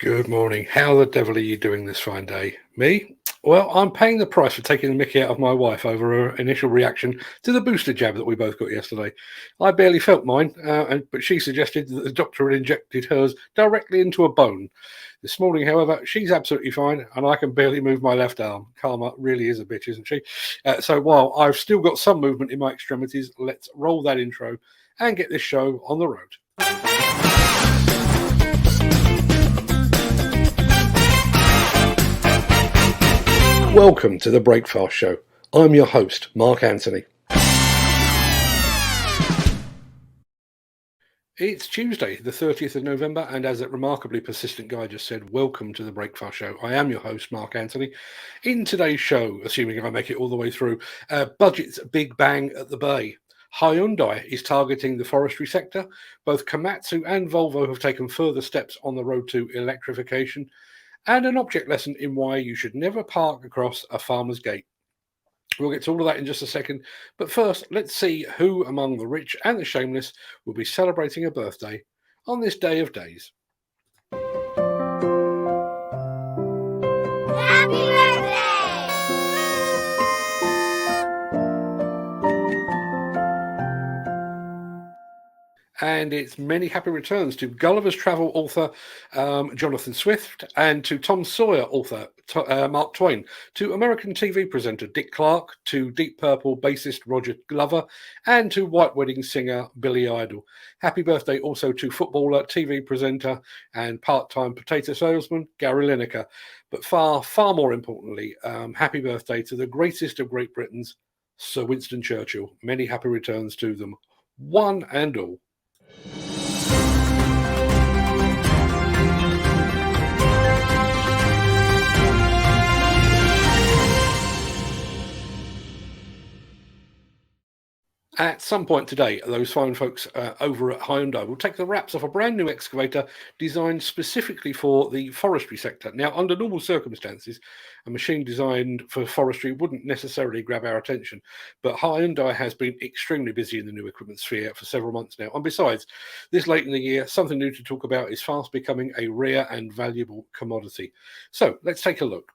Good morning. How the devil are you doing this fine day? Me? Well, I'm paying the price for taking the mickey out of my wife over her initial reaction to the booster jab that we both got yesterday. I barely felt mine, but she suggested that the doctor had injected hers directly into a bone. This morning, however, she's absolutely fine, and I can barely move my left arm. Karma really is a bitch, isn't she? So while I've still got some movement in my extremities, let's roll that intro and get this show on the road. Welcome to the Breakfast Show. I'm your host, Mark Anthony. It's Tuesday, the 30th of November, and as that remarkably persistent guy just said, welcome to the Breakfast Show. I am your host, Mark Anthony. In today's show, assuming I make it all the way through, budget's big bang at the bay. Hyundai is targeting the forestry sector. Both Komatsu and Volvo have taken further steps on the road to electrification. And an object lesson in why you should never park across a farmer's gate. We'll get to all of that in just a second, but first, let's see who among the rich and the shameless will be celebrating a birthday on this day of days. Happy birthday! And it's many happy returns to Gulliver's Travel author Jonathan Swift, and to Tom Sawyer author Mark Twain, to American TV presenter Dick Clark, to Deep Purple bassist Roger Glover, and to White Wedding singer Billy Idol. Happy birthday also to footballer, TV presenter, and part-time potato salesman Gary Lineker. But far, far more importantly, happy birthday to the greatest of Great Britons, Sir Winston Churchill. Many happy returns to them, one and all. At some point today, those fine folks over at Hyundai will take the wraps off a brand new excavator designed specifically for the forestry sector. Now, under normal circumstances, a machine designed for forestry wouldn't necessarily grab our attention, but Hyundai has been extremely busy in the new equipment sphere for several months now. And besides, this late in the year, something new to talk about is fast becoming a rare and valuable commodity. So let's take a look.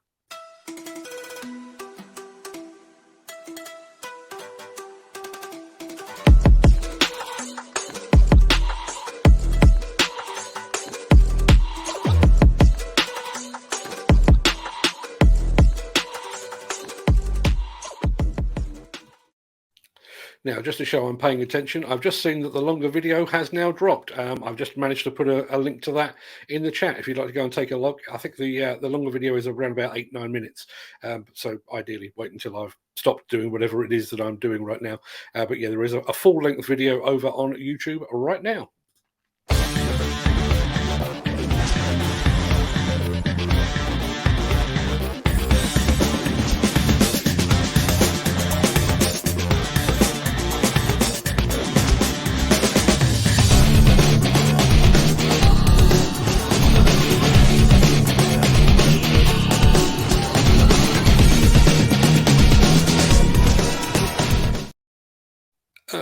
Now, just to show I'm paying attention, I've just seen that the longer video has now dropped. I've just managed to put a link to that in the chat if you'd like to go and take a look. I think the longer video is around about 8-9 minutes. So ideally, wait until I've stopped doing whatever it is that I'm doing right now. But yeah, there is a full-length video over on YouTube right now.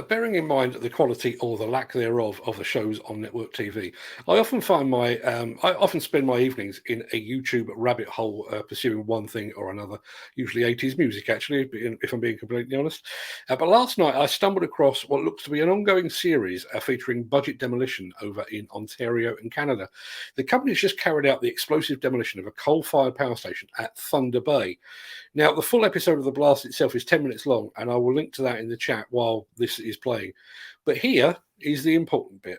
Bearing in mind the quality or the lack thereof of the shows on network TV, I often find I often spend my evenings in a YouTube rabbit hole pursuing one thing or another, usually 80s music actually, if I'm being completely honest. But last night I stumbled across what looks to be an ongoing series featuring budget demolition over in Ontario and Canada. The company's just carried out the explosive demolition of a coal-fired power station at Thunder Bay. Now, the full episode of the blast itself is 10 minutes long, and I will link to that in the chat while this is playing. But here is the important bit.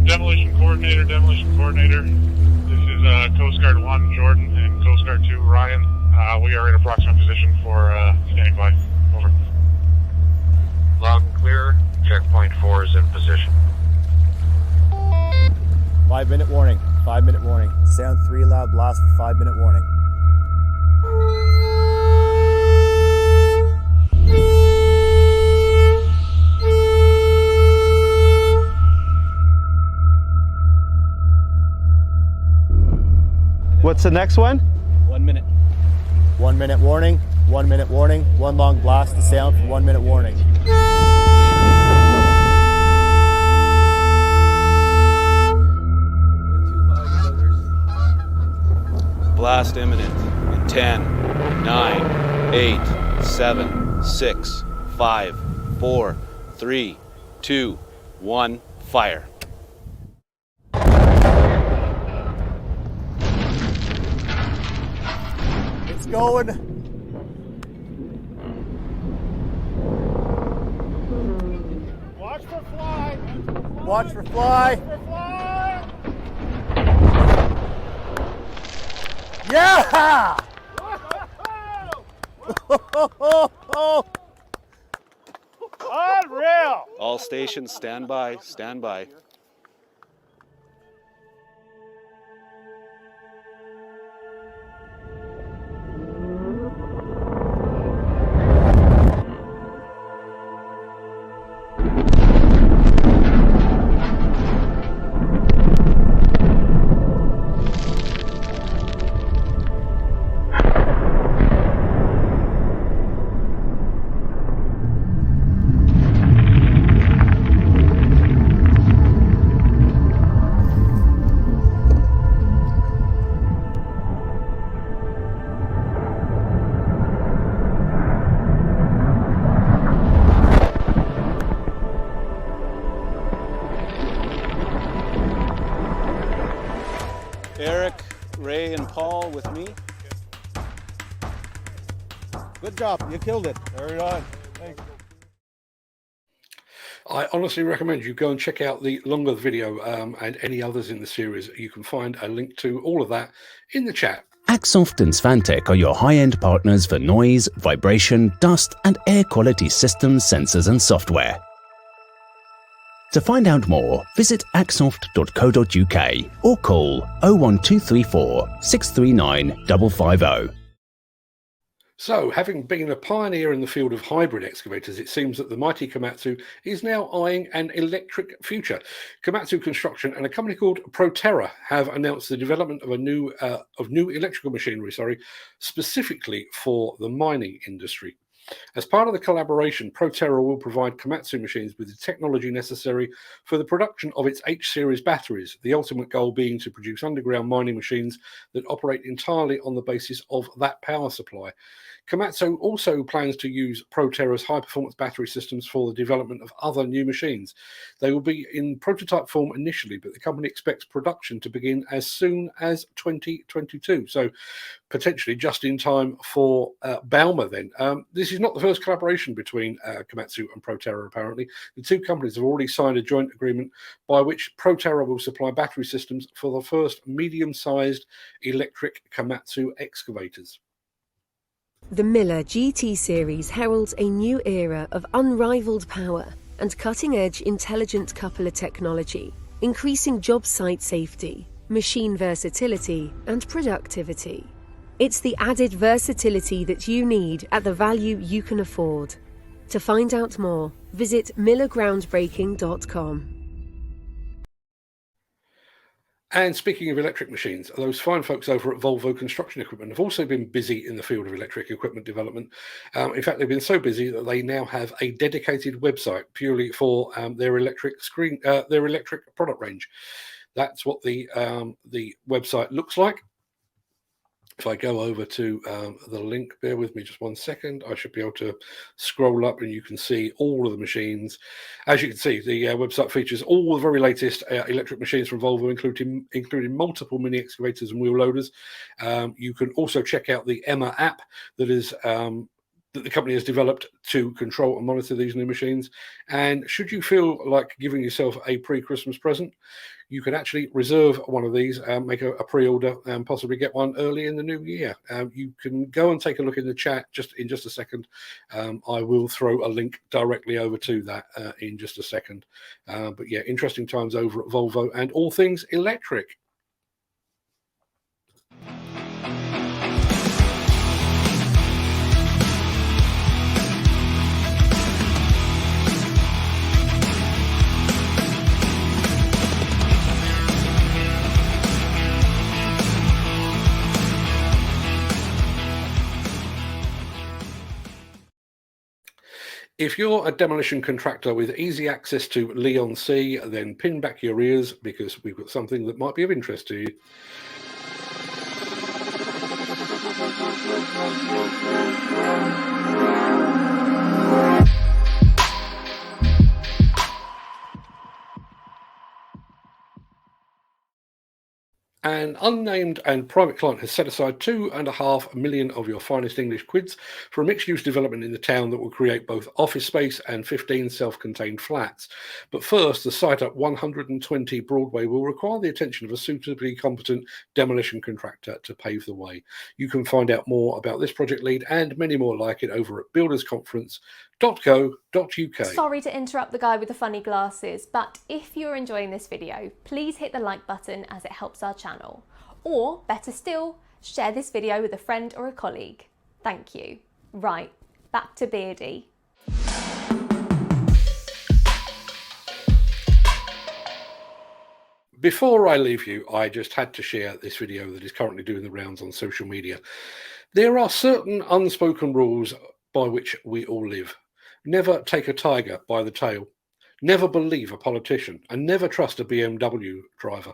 Demolition coordinator. This is Coast Guard 1, Jordan, and Coast Guard 2, Ryan. We are in approximate position for standing by. Over. Loud and clear. Checkpoint 4 is in position. 5-minute warning. 5-minute warning. Sound 3 loud blast for 5-minute warning. What's the next one? 1 minute. 1 minute warning. 1 minute warning. One long blast to sound for 1 minute warning. 7, 6, 5, 4, 3, 2, 1, fire. It's going. Watch for fly. Watch for fly. For fly. Yeah! Unreal. All stations, stand by, stand by. Eric, Ray, and Paul with me. Good job. You killed it. Very on. Thanks. I honestly recommend you go and check out the longer video and any others in the series. You can find a link to all of that in the chat. Axoft and Svantec are your high-end partners for noise, vibration, dust and air quality systems, sensors and software. To find out more, visit axoft.co.uk or call 01234 639 550. So, having been a pioneer in the field of hybrid excavators, it seems that the mighty Komatsu is now eyeing an electric future. Komatsu Construction and a company called Proterra have announced the development of new electrical machinery, specifically for the mining industry. As part of the collaboration, Proterra will provide Komatsu machines with the technology necessary for the production of its H-series batteries, the ultimate goal being to produce underground mining machines that operate entirely on the basis of that power supply. Komatsu also plans to use Proterra's high-performance battery systems for the development of other new machines. They will be in prototype form initially, but the company expects production to begin as soon as 2022, so potentially just in time for Bauma then. This is not the first collaboration between Komatsu and Proterra, apparently. The two companies have already signed a joint agreement by which Proterra will supply battery systems for the first medium-sized electric Komatsu excavators. The Miller GT series heralds a new era of unrivaled power and cutting-edge intelligent coupler technology, increasing job site safety, machine versatility, and productivity. It's the added versatility that you need at the value you can afford. To find out more, visit millergroundbreaking.com. And speaking of electric machines, those fine folks over at Volvo Construction Equipment have also been busy in the field of electric equipment development. In fact, they've been so busy that they now have a dedicated website purely for their electric product range. That's what the website looks like. If I go over to the link, bear with me just 1 second, I should be able to scroll up and you can see all of the machines. As you can see, the website features all the very latest electric machines from Volvo, including multiple mini excavators and wheel loaders. You can also check out the Emma app that is that the company has developed to control and monitor these new machines. And should you feel like giving yourself a pre-Christmas present, you can actually reserve one of these, make a pre-order and possibly get one early in the new year. You can go and take a look in the chat in just a second. I will throw a link directly over to that in just a second. But yeah, interesting times over at Volvo and all things electric. If you're a demolition contractor with easy access to Leon C, then pin back your ears because we've got something that might be of interest to you. An unnamed and private client has set aside 2.5 million of your finest English quids for a mixed-use development in the town that will create both office space and 15 self-contained flats. But first, the site at 120 Broadway will require the attention of a suitably competent demolition contractor to pave the way. You can find out more about this project lead and many more like it over at buildersconference.co.uk. Sorry to interrupt the guy with the funny glasses, but if you're enjoying this video, please hit the like button as it helps our channel. Or, better still, share this video with a friend or a colleague. Thank you. Right, back to Beardy. Before I leave you, I just had to share this video that is currently doing the rounds on social media. There are certain unspoken rules by which we all live. Never take a tiger by the tail. Never believe a politician, and never trust a BMW driver.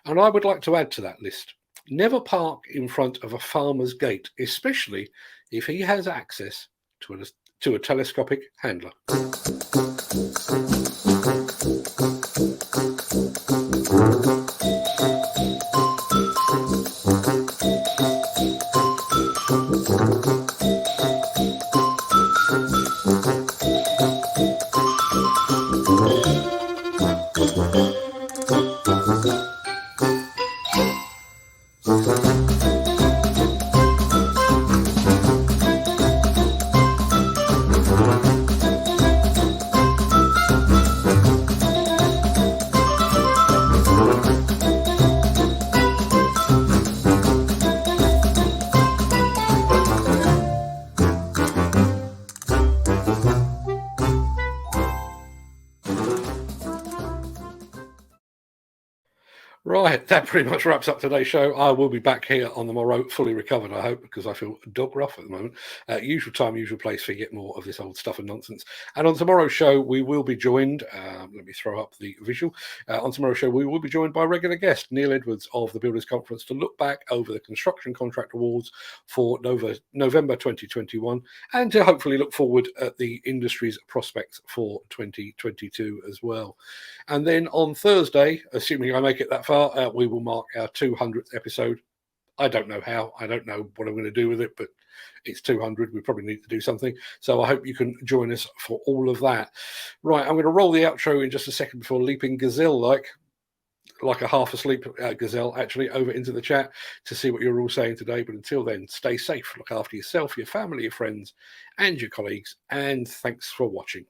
And I would like to add to that list. Never park in front of a farmer's gate, especially if he has access to a telescopic handler. Right, that pretty much wraps up today's show. I will be back here on the morrow, fully recovered, I hope, because I feel dog rough at the moment. Usual time, usual place for you get more of this old stuff and nonsense. And on tomorrow's show, we will be joined, let me throw up the visual. On tomorrow's show, we will be joined by regular guest Neil Edwards of the Builders Conference to look back over the Construction Contract Awards for November 2021 and to hopefully look forward at the industry's prospects for 2022 as well. And then on Thursday, assuming I make it that far, we will mark our 200th episode. I don't know how. I don't know what I'm going to do with it, but it's 200. We probably need to do something. So I hope you can join us for all of that. Right, I'm going to roll the outro in just a second before leaping gazelle like a half asleep gazelle actually over into the chat to see what you're all saying today. But until then, stay safe, look after yourself, your family, your friends, and your colleagues. And thanks for watching.